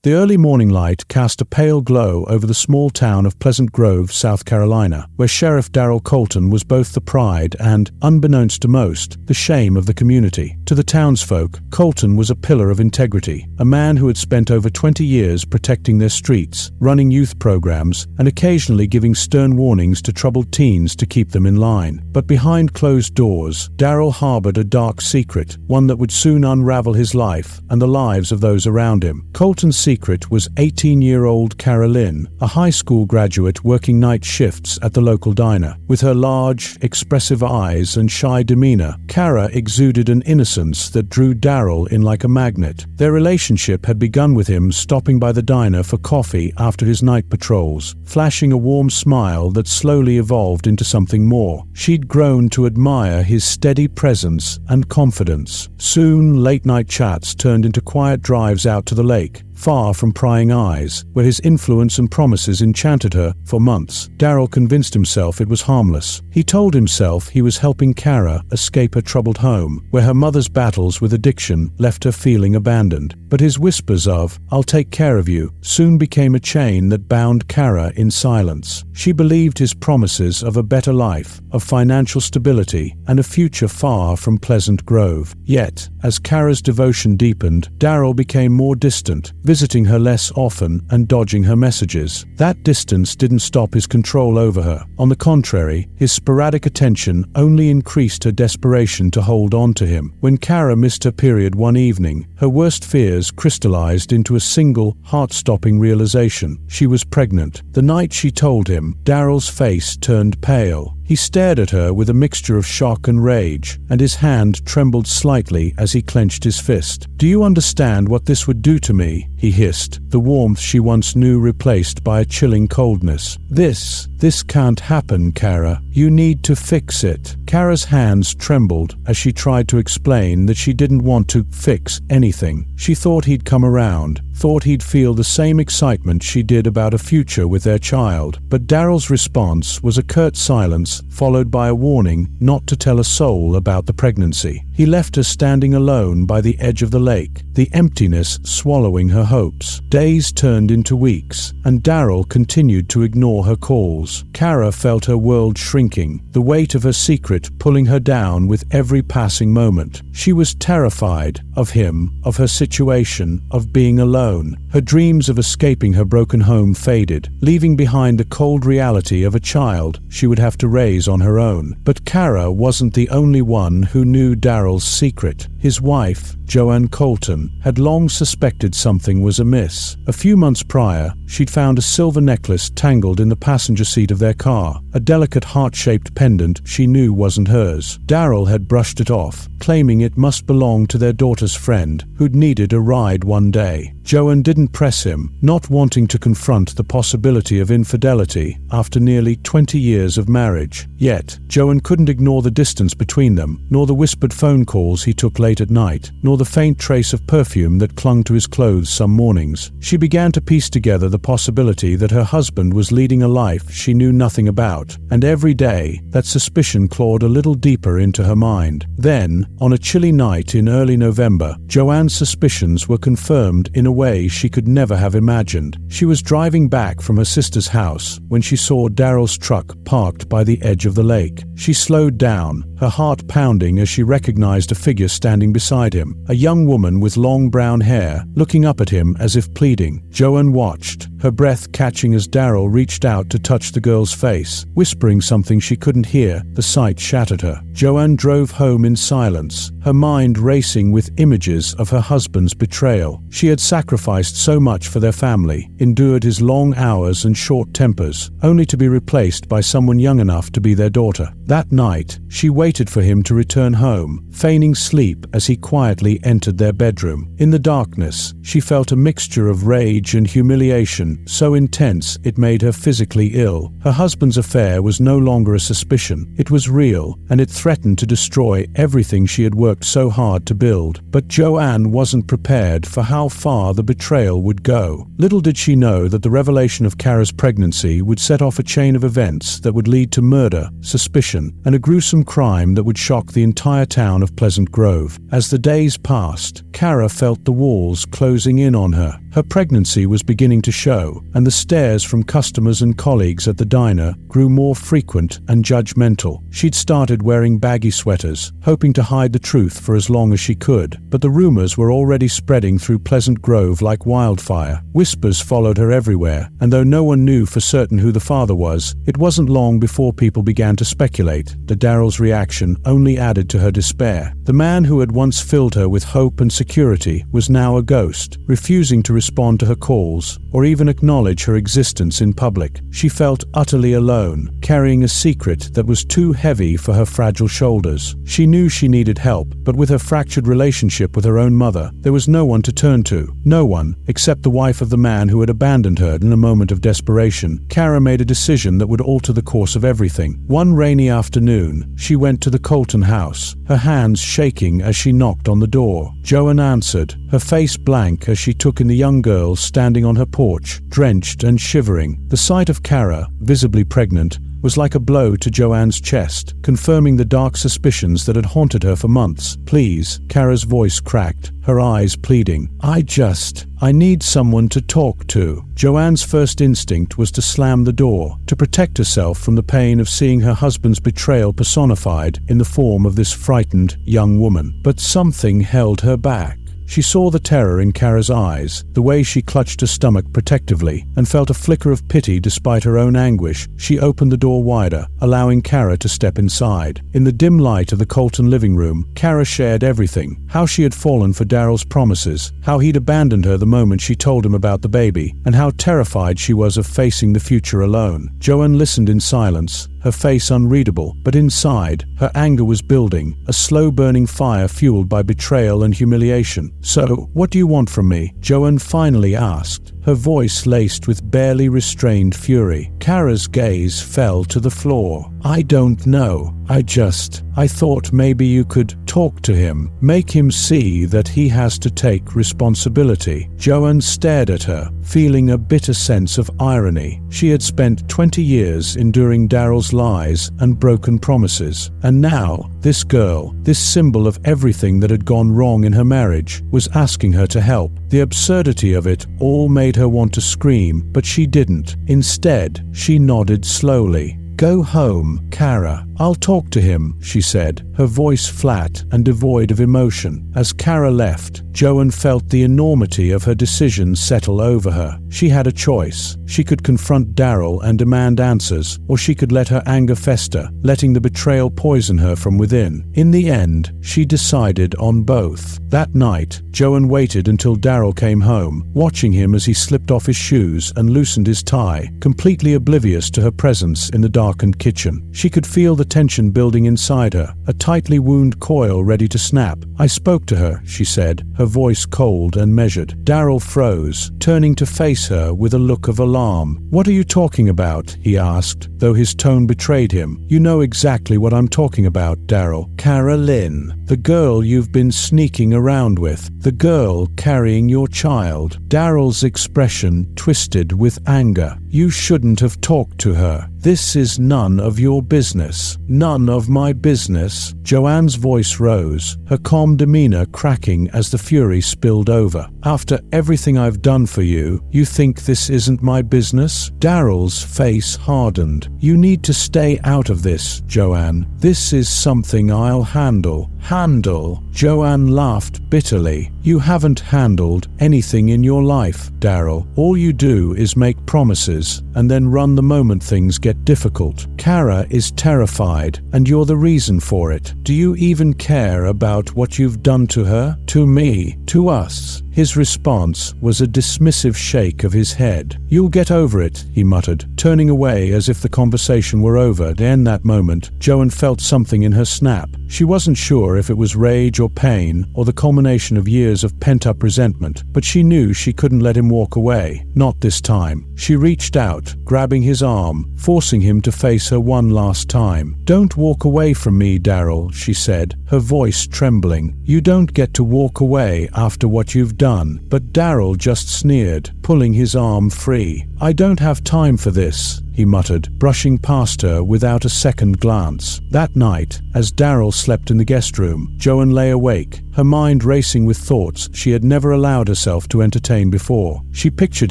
The early morning light cast a pale glow over the small town of Pleasant Grove, South Carolina, where Sheriff Darrell Colton was both the pride and, unbeknownst to most, the shame of the community. To the townsfolk, Colton was a pillar of integrity, a man who had spent over 20 years protecting their streets, running youth programs, and occasionally giving stern warnings to troubled teens to keep them in line. But behind closed doors, Darrell harbored a dark secret, one that would soon unravel his life and the lives of those around him. Colton's secret was 18-year-old Cara Lynn, a high school graduate working night shifts at the local diner. With her large, expressive eyes and shy demeanor, Cara exuded an innocence that drew Darrell in like a magnet. Their relationship had begun with him stopping by the diner for coffee after his night patrols, flashing a warm smile that slowly evolved into something more. She'd grown to admire his steady presence and confidence. Soon, late-night chats turned into quiet drives out to the lake, far from prying eyes, where his influence and promises enchanted her for months. Darrell convinced himself it was harmless. He told himself he was helping Cara escape her troubled home, where her mother's battles with addiction left her feeling abandoned. But his whispers of, "I'll take care of you," soon became a chain that bound Cara in silence. She believed his promises of a better life, of financial stability, and a future far from Pleasant Grove. Yet, as Cara's devotion deepened, Darrell became more distant, visiting her less often and dodging her messages. That distance didn't stop his control over her. On the contrary, his sporadic attention only increased her desperation to hold on to him. When Cara missed her period one evening, her worst fears crystallized into a single, heart-stopping realization. She was pregnant. The night she told him, Darrell's face turned pale. He stared at her with a mixture of shock and rage, and his hand trembled slightly as he clenched his fist. "Do you understand what this would do to me?" he hissed, the warmth she once knew replaced by a chilling coldness. This can't happen, Cara. You need to fix it." Cara's hands trembled as she tried to explain that she didn't want to fix anything. She thought he'd come around, thought he'd feel the same excitement she did about a future with their child. But Darrell's response was a curt silence, followed by a warning not to tell a soul about the pregnancy. He left her standing alone by the edge of the lake, the emptiness swallowing her hopes. Days turned into weeks, and Darrell continued to ignore her calls. Cara felt her world shrinking, the weight of her secret pulling her down with every passing moment. She was terrified of him, of her situation, of being alone. Her dreams of escaping her broken home faded, leaving behind the cold reality of a child she would have to raise on her own. But Cara wasn't the only one who knew Darrell's secret. His wife, Joanne Colton, had long suspected something was amiss. A few months prior, she'd found a silver necklace tangled in the passenger seat of their car, a delicate heart-shaped pendant she knew wasn't hers. Darrell had brushed it off, claiming it must belong to their daughter's friend, who'd needed a ride one day. Joanne didn't press him, not wanting to confront the possibility of infidelity after nearly 20 years of marriage. Yet, Joanne couldn't ignore the distance between them, nor the whispered phone calls he took late at night, nor the faint trace of perfume that clung to his clothes some mornings. She began to piece together the possibility that her husband was leading a life she knew nothing about, and every day, that suspicion clawed a little deeper into her mind. Then, on a chilly night in early November, Joanne's suspicions were confirmed in a way she could never have imagined. She was driving back from her sister's house when she saw Darrell's truck parked by the edge of the lake. She slowed down, her heart pounding as she recognized a figure standing beside him, a young woman with long brown hair, looking up at him as if pleading. Joanne watched, her breath catching as Darrell reached out to touch the girl's face, whispering something she couldn't hear. The sight shattered her. Joanne drove home in silence, her mind racing with images of her husband's betrayal. She had sacrificed so much for their family, endured his long hours and short tempers, only to be replaced by someone young enough to be their daughter. That night, she waited for him to return home, feigning sleep as he quietly entered their bedroom. In the darkness, she felt a mixture of rage and humiliation, so intense it made her physically ill. Her husband's affair was no longer a suspicion. It was real, and it threatened to destroy everything she had worked so hard to build. But Joanne wasn't prepared for how far the betrayal would go. Little did she know that the revelation of Cara's pregnancy would set off a chain of events that would lead to murder, suspicion, and a gruesome crime that would shock the entire town of Pleasant Grove. As the days passed, Cara felt the walls closing in on her. Her Her pregnancy was beginning to show, and the stares from customers and colleagues at the diner grew more frequent and judgmental. She'd started wearing baggy sweaters, hoping to hide the truth for as long as she could, but the rumors were already spreading through Pleasant Grove like wildfire. Whispers followed her everywhere, and though no one knew for certain who the father was, it wasn't long before people began to speculate. Daryl's reaction only added to her despair. The man who had once filled her with hope and security was now a ghost, refusing to respond to her calls or even acknowledge her existence in public. She felt utterly alone, carrying a secret that was too heavy for her fragile shoulders. She knew she needed help, but with her fractured relationship with her own mother, there was no one to turn to. No one, except the wife of the man who had abandoned her in a moment of desperation. Kara made a decision that would alter the course of everything. One rainy afternoon, she went to the Colton house, her hands shaking as she knocked on the door. Joan answered, her face blank as she took in the young girl standing on her porch, drenched and shivering. The sight of Kara, visibly pregnant, was like a blow to Joanne's chest, confirming the dark suspicions that had haunted her for months. "Please," Kara's voice cracked, her eyes pleading. I need someone to talk to." Joanne's first instinct was to slam the door, to protect herself from the pain of seeing her husband's betrayal personified in the form of this frightened young woman. But something held her back. She saw the terror in Kara's eyes, the way she clutched her stomach protectively, and felt a flicker of pity despite her own anguish. She opened the door wider, allowing Kara to step inside. In the dim light of the Colton living room, Kara shared everything. How she had fallen for Daryl's promises, how he'd abandoned her the moment she told him about the baby, and how terrified she was of facing the future alone. Joanne listened in silence, her face unreadable, but inside, her anger was building, a slow-burning fire fueled by betrayal and humiliation. "So, what do you want from me?" Joanne finally asked, her voice laced with barely restrained fury. Kara's gaze fell to the floor. "I don't know. I thought maybe you could talk to him, make him see that he has to take responsibility." Joanne stared at her, feeling a bitter sense of irony. She had spent 20 years enduring Daryl's lies and broken promises, and now, this girl, this symbol of everything that had gone wrong in her marriage, was asking her to help. The absurdity of it all made her want to scream, but she didn't. Instead, she nodded slowly. "Go home, Kara. I'll talk to him," she said, her voice flat and devoid of emotion. As Kara left, Joanne felt the enormity of her decision settle over her. She had a choice. She could confront Daryl and demand answers, or she could let her anger fester, letting the betrayal poison her from within. In the end, she decided on both. That night, Joanne waited until Daryl came home, watching him as he slipped off his shoes and loosened his tie, completely oblivious to her presence in the darkened kitchen. She could feel the tension building inside her, a tightly wound coil ready to snap. "I spoke to her," she said, her voice cold and measured. Daryl froze, turning to face her with a look of alarm. "What are you talking about?" he asked, though his tone betrayed him. "You know exactly what I'm talking about, Daryl. Kara Lynn, the girl you've been sneaking around with, the girl carrying your child." Daryl's expression twisted with anger. "You shouldn't have talked to her. This is none of your business." "None of my business?" Joanne's voice rose, her calm demeanor cracking as the fury spilled over. "After everything I've done for you, you think this isn't my business?" Daryl's face hardened. "You need to stay out of this, Joanne. This is something I'll handle." "Handle?" Joanne laughed bitterly. "You haven't handled anything in your life, Daryl. All you do is make promises and then run the moment things get difficult. Kara is terrified, and you're the reason for it. Do you even care about what you've done to her? To me? To us?" His response was a dismissive shake of his head. "You'll get over it," he muttered, turning away as if the conversation were over. In that moment, Joanne felt something in her snap. She wasn't sure if it was rage or pain, or the culmination of years of pent-up resentment, but she knew she couldn't let him walk away. Not this time. She reached out, grabbing his arm, forcing him to face her one last time. "Don't walk away from me, Daryl," she said, her voice trembling. "You don't get to walk away after what you've done." But Daryl just sneered, pulling his arm free. "I don't have time for this," he muttered, brushing past her without a second glance. That night, as Daryl slept in the guest room, Joanne lay awake, her mind racing with thoughts she had never allowed herself to entertain before. She pictured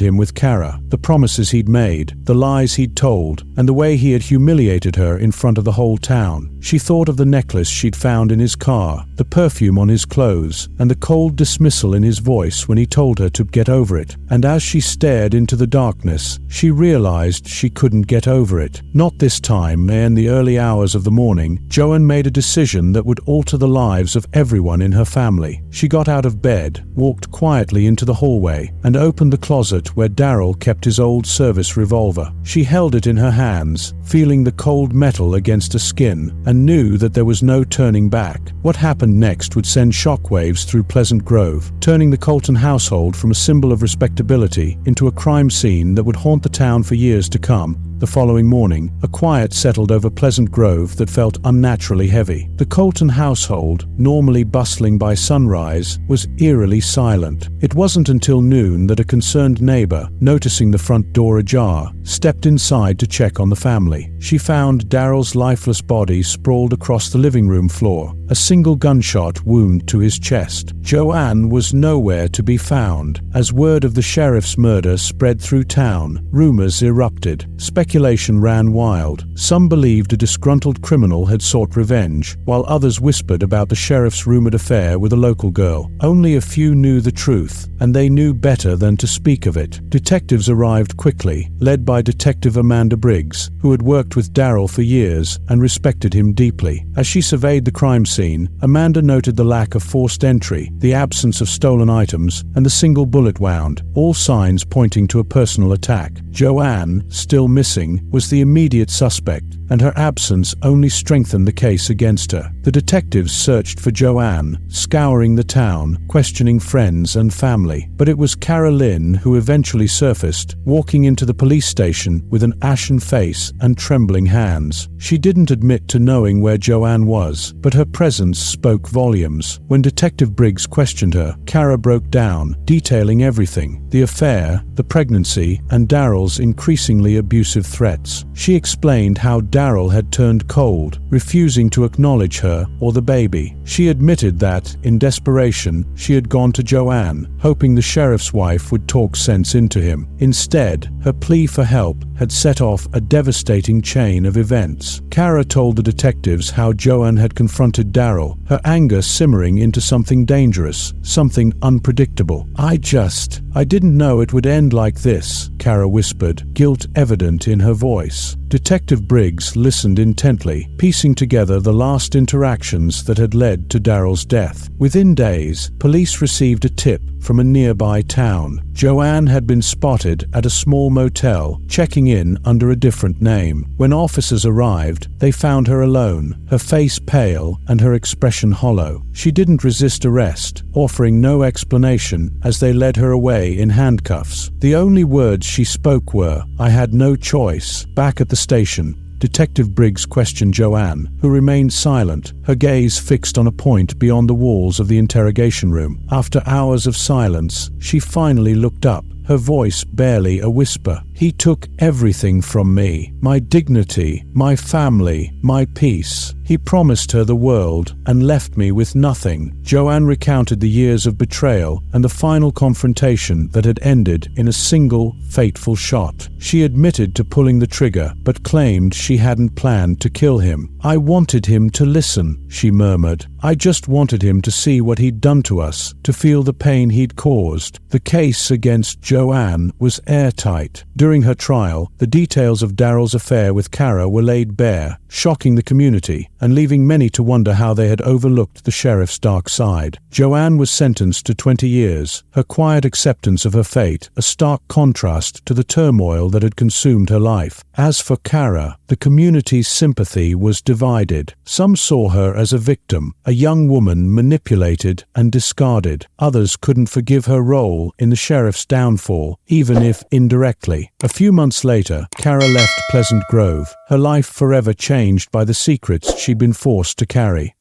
him with Kara, the promises he'd made, the lies he'd told, and the way he had humiliated her in front of the whole town. She thought of the necklace she'd found in his car, the perfume on his clothes, and the cold dismissal in his voice when he told her to get over it. And as she stared into the darkness, she realized she couldn't get over it. Not this time. In the early hours of the morning, Joanne made a decision that would alter the lives of everyone in her family. She got out of bed, walked quietly into the hallway, and opened the closet where Daryl kept his old service revolver. She held it in her hands, feeling the cold metal against her skin, and knew that there was no turning back. What happened next would send shockwaves through Pleasant Grove, turning the Colton household from a symbol of respectability into a crime scene that would haunt the town for years to come. The following morning, a quiet settled over Pleasant Grove that felt unnaturally heavy. The Colton household, normally bustling by sunrise, was eerily silent. It wasn't until noon that a concerned neighbor, noticing the front door ajar, stepped inside to check on the family. She found Daryl's lifeless body sprawled across the living room floor, a single gunshot wound to his chest. Joanne was nowhere to be found. As word of the sheriff's murder spread through town, rumors erupted. Speculation ran wild. Some believed a disgruntled criminal had sought revenge, while others whispered about the sheriff's rumored affair with a local girl. Only a few knew the truth, and they knew better than to speak of it. Detectives arrived quickly, led by Detective Amanda Briggs, who had worked with Daryl for years and respected him deeply. As she surveyed the crime scene, Amanda noted the lack of forced entry, the absence of stolen items, and the single bullet wound, all signs pointing to a personal attack. Joanne, still missing, was the immediate suspect, and her absence only strengthened the case against her. The detectives searched for Joanne, scouring the town, questioning friends and family. But it was Kara Lynn who eventually surfaced, walking into the police station with an ashen face and trembling hands. She didn't admit to knowing where Joanne was, but her presence spoke volumes. When Detective Briggs questioned her, Kara broke down, detailing everything: the affair, the pregnancy, and Daryl's increasingly abusive threats. She explained how Daryl had turned cold, refusing to acknowledge her or the baby. She admitted that, in desperation, she had gone to Joanne, hoping the sheriff's wife would talk sense into him. Instead, her plea for help had set off a devastating chain of events. Kara told the detectives how Joanne had confronted Daryl, her anger simmering into something dangerous, something unpredictable. I didn't know it would end like this," Kara whispered, guilt evident in her voice. Detective Briggs listened intently, piecing together the last interactions that had led to Daryl's death. Within days, police received a tip from a nearby town. Joanne had been spotted at a small motel, checking in under a different name. When officers arrived, they found her alone, her face pale and her expression hollow. She didn't resist arrest, offering no explanation as they led her away in handcuffs. The only words she spoke were, "I had no choice." Back at the station, Detective Briggs questioned Joanne, who remained silent, her gaze fixed on a point beyond the walls of the interrogation room. After hours of silence, she finally looked up, her voice barely a whisper. "He took everything from me, my dignity, my family, my peace. He promised her the world and left me with nothing." Joanne recounted the years of betrayal and the final confrontation that had ended in a single, fateful shot. She admitted to pulling the trigger, but claimed she hadn't planned to kill him. "I wanted him to listen," she murmured. "I just wanted him to see what he'd done to us, to feel the pain he'd caused." The case against Joanne was airtight. During her trial, the details of Daryl's affair with Kara were laid bare, shocking the community and leaving many to wonder how they had overlooked the sheriff's dark side. Joanne was sentenced to 20 years, her quiet acceptance of her fate a stark contrast to the turmoil that had consumed her life. As for Kara, the community's sympathy was divided. Some saw her as a victim, a young woman manipulated and discarded. Others couldn't forgive her role in the sheriff's downfall, even if indirectly. A few months later, Kara left Pleasant Grove, her life forever changed by the secrets she'd been forced to carry.